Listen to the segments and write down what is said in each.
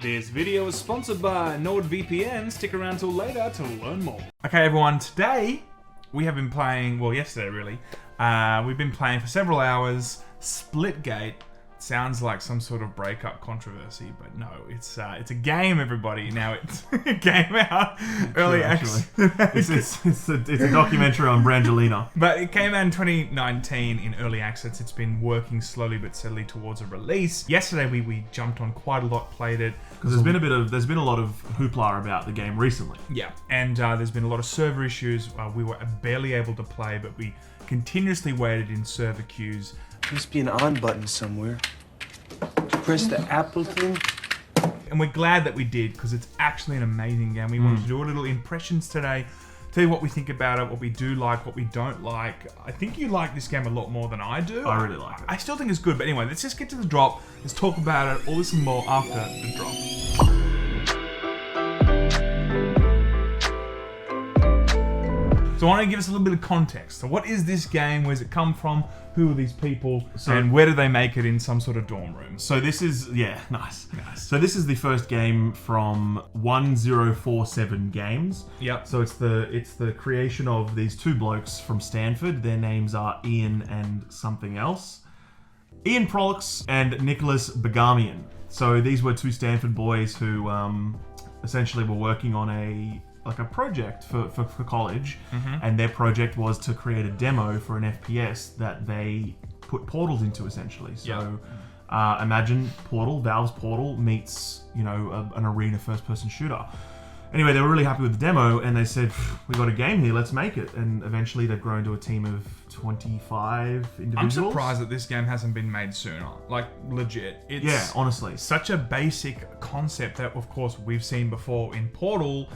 This video is sponsored by NordVPN. Stick around till later to learn more. Okay, everyone, today we have been playing, well, yesterday really, we've been playing for several hours Splitgate. Sounds like some sort of breakup controversy, but no, it's a game, everybody. Now it's a game out early access. It's a documentary on Brangelina. But it came out in 2019 in early access. It's been working slowly but steadily towards a release. Yesterday we jumped on quite a lot, played it. Because there's been a lot of hoopla about the game recently. Yeah, and there's been a lot of server issues. We were barely able to play, but we continuously waited in server queues. Must be an on button somewhere. Press the Apple thing. And we're glad that we did, because it's actually an amazing game. We wanted to do a little impressions today, tell you what we think about it, what we do like, what we don't like. I think you like this game a lot more than I do. I really like it. I still think it's good, but anyway, let's just get to the drop. Let's talk about it, all this and more after the drop. So I want to give us a little bit of context. So what is this game? Where does it come from? Who are these people? And where do they make it in some sort of dorm room? So this is, nice. So this is the first game from 1047 Games. Yep. So it's the creation of these two blokes from Stanford. Their names are Ian and something else. Ian Prolix and Nicholas Begamian. So these were two Stanford boys who essentially were working on a project for college, and their project was to create a demo for an FPS that they put portals into, essentially. So imagine Valve's Portal meets, an arena first-person shooter. Anyway, they were really happy with the demo, and they said, we got a game here, let's make it. And eventually they've grown to a team of 25 individuals. I'm surprised that this game hasn't been made sooner. Like, legit. It's honestly. Such a basic concept that, of course, we've seen before in Portal,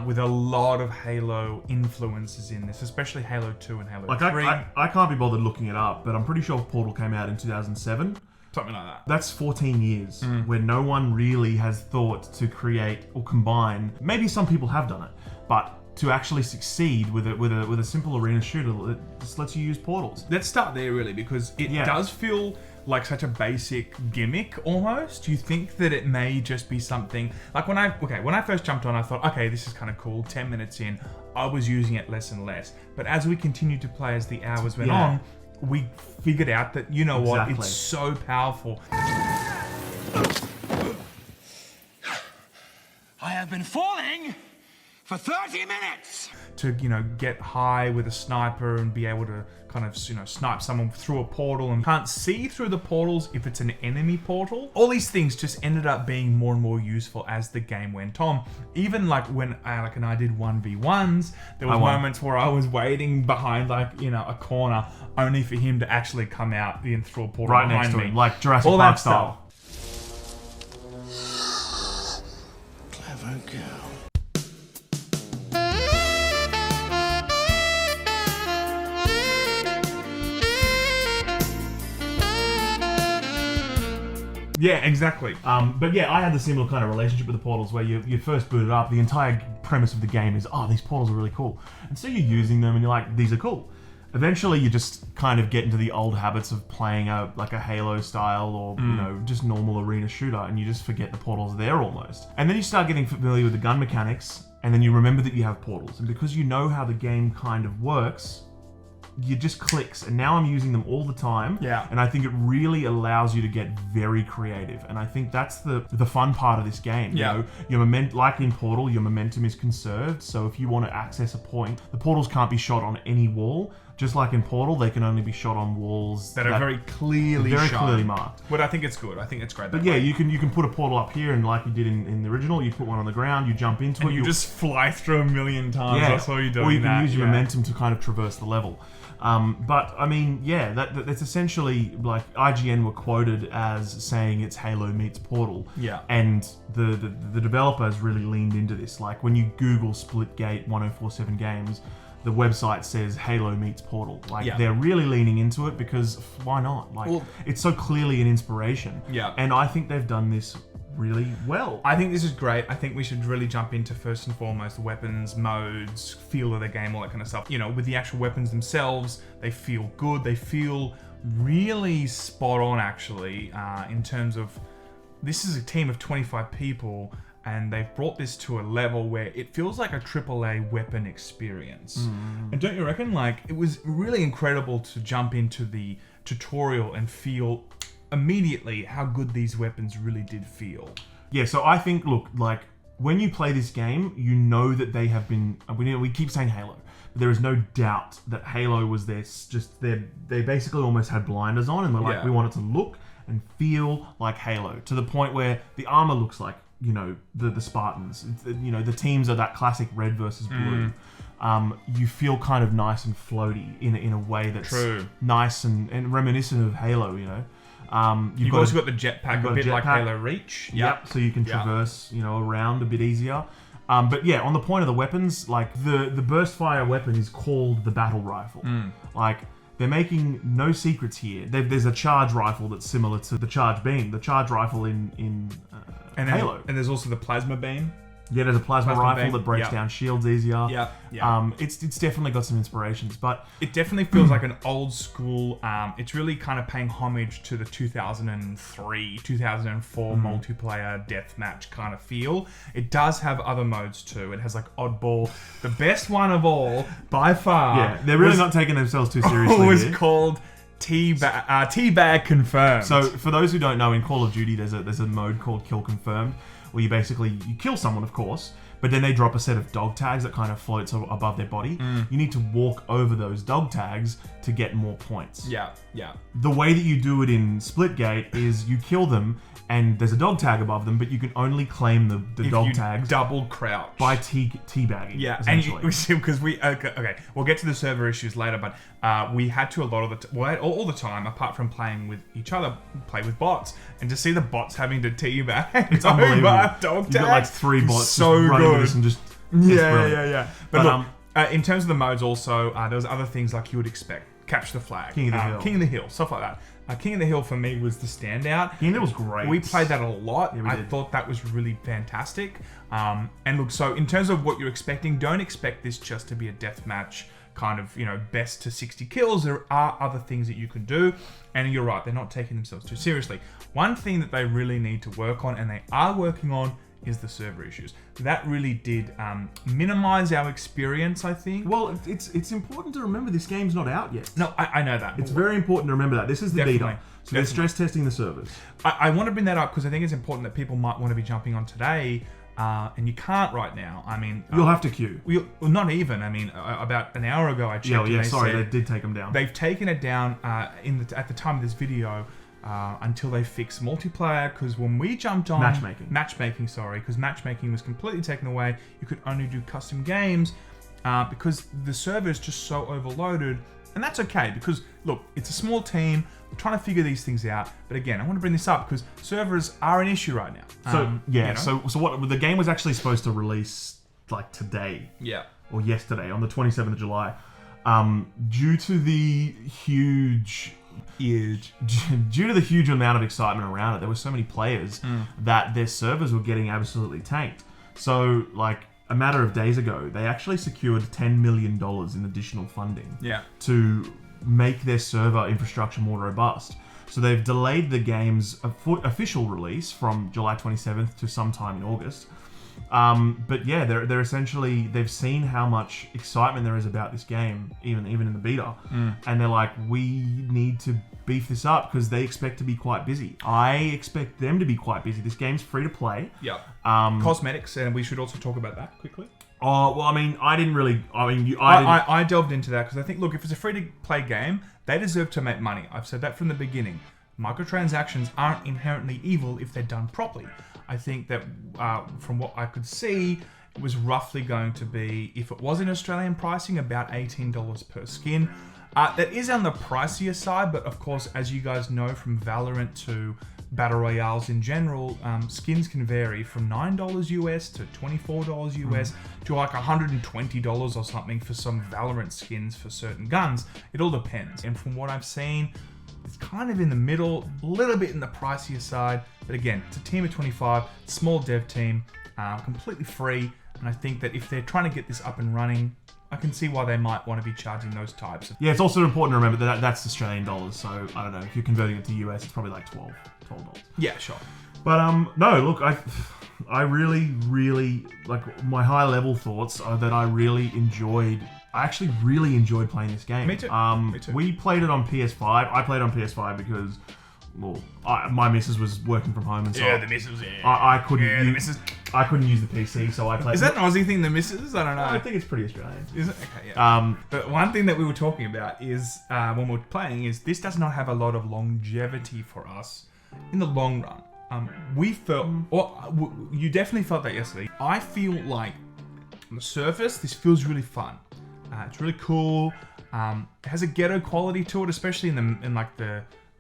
with a lot of Halo influences in this, especially Halo 2 and Halo 3. I can't be bothered looking it up, but I'm pretty sure Portal came out in 2007. Something like that. That's 14 years where no one really has thought to create or combine. Maybe some people have done it, but to actually succeed with a simple arena shooter, it just lets you use portals. Let's start there, really, because it does feel like such a basic gimmick almost. Do you think that it may just be something like when I first jumped on, I thought, okay, this is kind of cool. 10 minutes in, I was using it less and less. But as we continued to play, as the hours went on, we figured out that, what, it's so powerful. I have been falling for 30 minutes! To, get high with a sniper and be able to kind of, snipe someone through a portal and can't see through the portals if it's an enemy portal. All these things just ended up being more and more useful as the game went on. Even like when Alec and I did 1v1s, there were moments where I was waiting behind a corner only for him to actually come out and through a portal right behind next to me. him, like Jurassic Park style. Clever girl. Yeah, exactly. But yeah, I had the similar kind of relationship with the portals where you first boot it up, the entire premise of the game is, these portals are really cool. And so you're using them and you're like, these are cool. Eventually you just kind of get into the old habits of playing a Halo style or, just normal arena shooter, and you just forget the portals there almost. And then you start getting familiar with the gun mechanics, and then you remember that you have portals. And because you know how the game kind of works, you just clicks, and now I'm using them all the time. Yeah. And I think it really allows you to get very creative, and I think that's the fun part of this game. Yeah. Your like in Portal, your momentum is conserved. So if you want to access a point, the portals can't be shot on any wall. Just like in Portal, they can only be shot on walls that are very clearly marked. But I think it's good. I think it's great. But yeah, you can put a portal up here, and like you did in the original, you put one on the ground, you jump into it. You just fly through a million times. Yeah. That's all you're doing. Or you can use your momentum to kind of traverse the level. But I mean, that's essentially like IGN were quoted as saying it's Halo meets Portal. Yeah. And the developers really leaned into this. Like when you Google Splitgate 1047 Games, the website says Halo meets Portal. Like they're really leaning into it because why not? Like it's so clearly an inspiration. Yeah. And I think they've done this really well. I think this is great. I think we should really jump into, first and foremost, weapons, modes, feel of the game, all that kind of stuff. With the actual weapons themselves, they feel good. They feel really spot on, actually, in terms of this is a team of 25 people, and they've brought this to a level where it feels like a AAA weapon experience. And don't you reckon? Like, it was really incredible to jump into the tutorial and feel immediately how good these weapons really did feel. Yeah, so I think, look, like, when you play this game, you know that they have been... We keep saying Halo. But there is no doubt that Halo was they basically almost had blinders on, and they're like, we want it to look and feel like Halo, to the point where the armor looks like, you know, the Spartans. You know, the teams are that classic red versus blue. You feel kind of nice and floaty in a way that's nice and reminiscent of Halo, you know. You've also got the jetpack, a bit like Halo Reach. Yep. So you can traverse, you know, around a bit easier. But yeah, on the point of the weapons, like the burst fire weapon is called the battle rifle. Like, they're making no secrets here. There's a charge rifle that's similar to the charge beam, the charge rifle in Halo. And there's also the plasma beam. Yeah, there's a plasma rifle beam that breaks down shields easier. Yeah. It's definitely got some inspirations, but it definitely feels like an old school. It's really kind of paying homage to the 2003, 2004 multiplayer deathmatch kind of feel. It does have other modes too. It has like Oddball. The best one of all, by far. Yeah, they're really not taking themselves too seriously. Was called Teabag Confirmed. So for those who don't know, in Call of Duty, there's a mode called Kill Confirmed, where you kill someone, of course, but then they drop a set of dog tags that kind of floats above their body. You need to walk over those dog tags to get more points. Yeah. The way that you do it in Splitgate is you kill them, and there's a dog tag above them, but you can only claim the dog tags double crouch by teabagging. Yeah, and because we'll get to the server issues later, but we had to all the time, apart from playing with each other, play with bots, and to see the bots having to teabag it's unbelievable. Dog tags. You've got like 3 bots so just running good. this and just Yeah. But look, in terms of the modes, also there was other things like you would expect. Capture the flag, King of the Hill, stuff like that. King of the Hill for me was the standout. King of the Hill was great. We played that a lot. Yeah, I thought that was really fantastic. And look, so in terms of what you're expecting, don't expect this just to be a deathmatch kind of, you know, best to 60 kills. There are other things that you can do. And you're right, they're not taking themselves too seriously. One thing that they really need to work on, and they are working on, is the server issues. That really did minimize our experience, I think. Well, it's important to remember this game's not out yet. No, I know that. It's very important to remember that. This is the beta. So they're stress testing the servers. I want to bring that up because I think it's important that people might want to be jumping on today, and you can't right now. I mean... You'll have to queue. Well, not even. I mean, about an hour ago I checked. They did take them down. They've taken it down at the time of this video, until they fix multiplayer, because when we jumped on because matchmaking was completely taken away. You could only do custom games because the server is just so overloaded, and that's okay because look, it's a small team. We're trying to figure these things out, but again, I want to bring this up because servers are an issue right now. So what the game was actually supposed to release like today, or yesterday on the 27th of July, due to the huge amount of excitement around it. There were so many players that their servers were getting absolutely tanked. So, like, a matter of days ago, they actually secured $10 million in additional funding to make their server infrastructure more robust. So they've delayed the game's official release from July 27th to sometime in August. But yeah, they're essentially, they've seen how much excitement there is about this game, even in the beta, and they're like, we need to beef this up because they expect to be quite busy. I expect them to be quite busy. This game's free to play. Cosmetics, and we should also talk about that quickly. Oh, well, I mean, I delved into that because I think, look, if it's a free-to-play game, they deserve to make money. I've said that from the beginning. Microtransactions aren't inherently evil if they're done properly. I think that from what I could see, it was roughly going to be, if it was in Australian pricing, about $18 per skin. That is on the pricier side, but of course, as you guys know, from Valorant to Battle Royales in general, skins can vary from $9 US to $24 US to like $120 or something for some Valorant skins for certain guns. It all depends. And from what I've seen, it's kind of in the middle, a little bit in the pricier side. But again, it's a team of 25, small dev team, completely free. And I think that if they're trying to get this up and running, I can see why they might want to be charging those types. Yeah, it's also important to remember that that's Australian dollars. So I don't know, if you're converting it to US, it's probably like $12. Yeah, sure. But no, look, I really like my high level thoughts are that I actually really enjoyed playing this game. Me too. Me too. We played it on PS5. I played on PS5 because, well, my missus was working from home, and so the missus. I couldn't. the missus. I couldn't use the PC, so I played. Is that an Aussie thing? The missus? I don't know. I think it's pretty Australian. Is it? Okay, yeah. But one thing that we were talking about is when we were playing is this does not have a lot of longevity for us in the long run. We felt, you definitely felt that yesterday. I feel like on the surface, this feels really fun. It's really cool. It has a ghetto quality to it, especially in the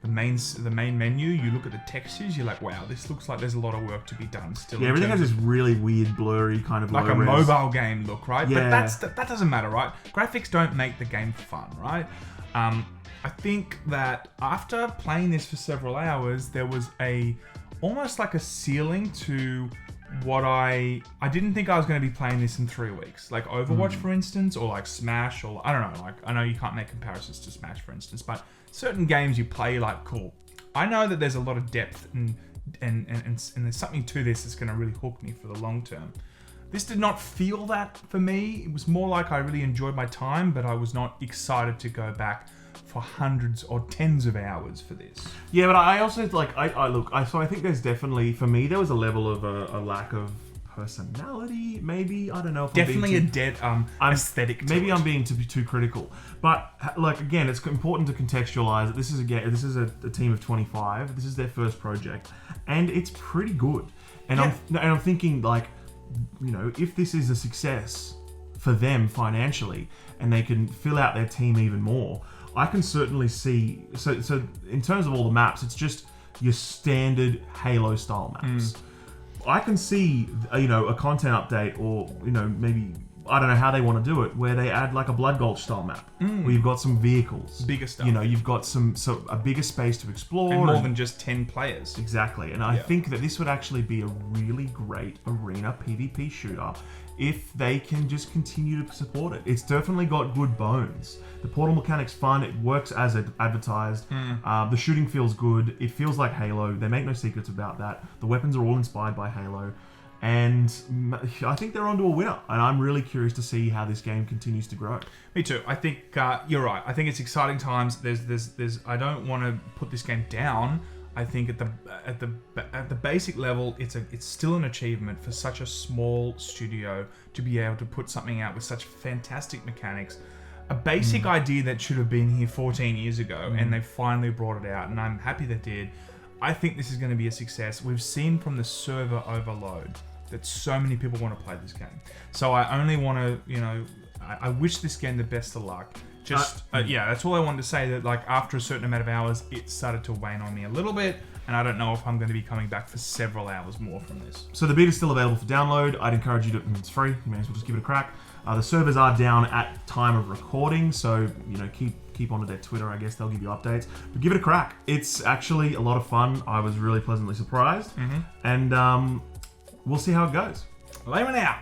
main menu. You look at the textures, you're like, wow, this looks like there's a lot of work to be done still. Yeah, everything has this really weird, blurry kind of like a mobile game look, right? Yeah. But that doesn't matter, right? Graphics don't make the game fun, right? I think that after playing this for several hours, there was almost like a ceiling to what I didn't think I was going to be playing this in 3 weeks. Like Overwatch, for instance, or like Smash, or I don't know. Like, I know you can't make comparisons to Smash, for instance, but certain games you play, you're like, cool. I know that there's a lot of depth and there's something to this that's going to really hook me for the long term. This did not feel that for me. It was more like I really enjoyed my time, but I was not excited to go back for hundreds or tens of hours for this. Yeah, but I also like so I think there's definitely, for me, there was a level of a lack of personality. Maybe, I don't know if definitely I'm a dead aesthetic. Maybe I'm being too critical, but like again, it's important to contextualize that this is a team of 25. This is their first project, and it's pretty good. And I'm thinking, like, you know, if this is a success for them financially, and they can fill out their team even more, I can certainly see. So in terms of all the maps, it's just your standard Halo style maps. I can see, you know, a content update, or, you know, maybe, I don't know how they want to do it, where they add like a Blood Gulch style map, where you've got some vehicles, bigger stuff. You know, you've got a bigger space to explore, and more than just 10 players. Exactly, and I think that this would actually be a really great arena PvP shooter if they can just continue to support it. It's definitely got good bones. The portal mechanic's fun. It works as advertised. The shooting feels good. It feels like Halo. They make no secrets about that. The weapons are all inspired by Halo. And I think they're onto a winner. And I'm really curious to see how this game continues to grow. Me too. I think you're right. I think it's exciting times. There's. I don't want to put this game down. I think at the basic level, it's still an achievement for such a small studio to be able to put something out with such fantastic mechanics. A basic idea that should have been here 14 years ago, and they finally brought it out, and I'm happy they did. I think this is going to be a success. We've seen from the server overload that so many people want to play this game. So I only want to, you know, I wish this game the best of luck. That's all I wanted to say. That, like, after a certain amount of hours, it started to wane on me a little bit, and I don't know if I'm going to be coming back for several hours more from this. So the beta's still available for download. I'd encourage you to. It's free. You may as well just give it a crack. The servers are down at time of recording, so, you know, keep onto their Twitter. I guess they'll give you updates. But give it a crack. It's actually a lot of fun. I was really pleasantly surprised, and we'll see how it goes. Laymen out.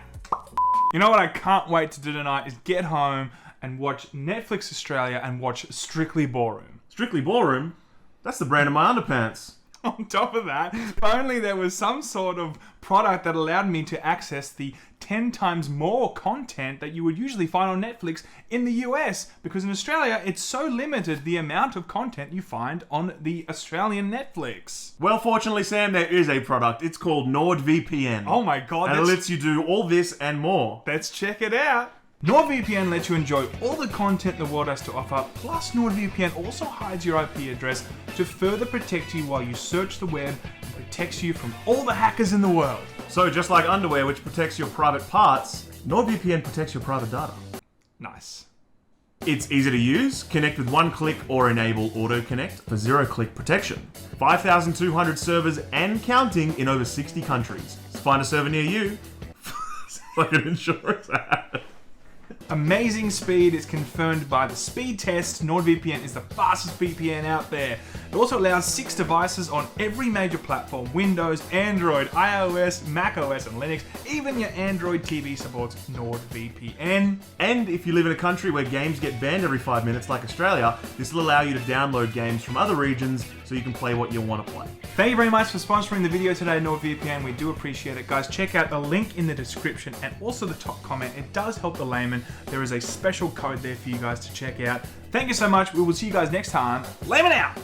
You know what I can't wait to do tonight is get home and watch Netflix Australia and watch Strictly Ballroom. Strictly Ballroom? That's the brand of my underpants. On top of that, if only there was some sort of product that allowed me to access the 10 times more content that you would usually find on Netflix in the US, because in Australia, it's so limited the amount of content you find on the Australian Netflix. Well, fortunately, Sam, there is a product. It's called NordVPN. Oh my god. And it lets you do all this and more. Let's check it out. NordVPN lets you enjoy all the content the world has to offer, plus NordVPN also hides your IP address to further protect you while you search the web and protects you from all the hackers in the world. So just like underwear, which protects your private parts, NordVPN protects your private data. Nice. It's easy to use. Connect with one click or enable auto connect for zero-click protection. 5,200 servers and counting in over 60 countries. So find a server near you. It's like an insurance ad. Amazing speed is confirmed by the speed test. NordVPN is the fastest VPN out there. It also allows 6 devices on every major platform: Windows, Android, iOS, macOS, and Linux. Even your Android TV supports NordVPN. And if you live in a country where games get banned every 5 minutes like Australia, this will allow you to download games from other regions so you can play what you want to play. Thank you very much for sponsoring the video today, NordVPN. We do appreciate it, guys. Check out the link in the description and also the top comment. It does help the layman. There is a special code there for you guys to check out. Thank you so much. We will see you guys next time. Layman out!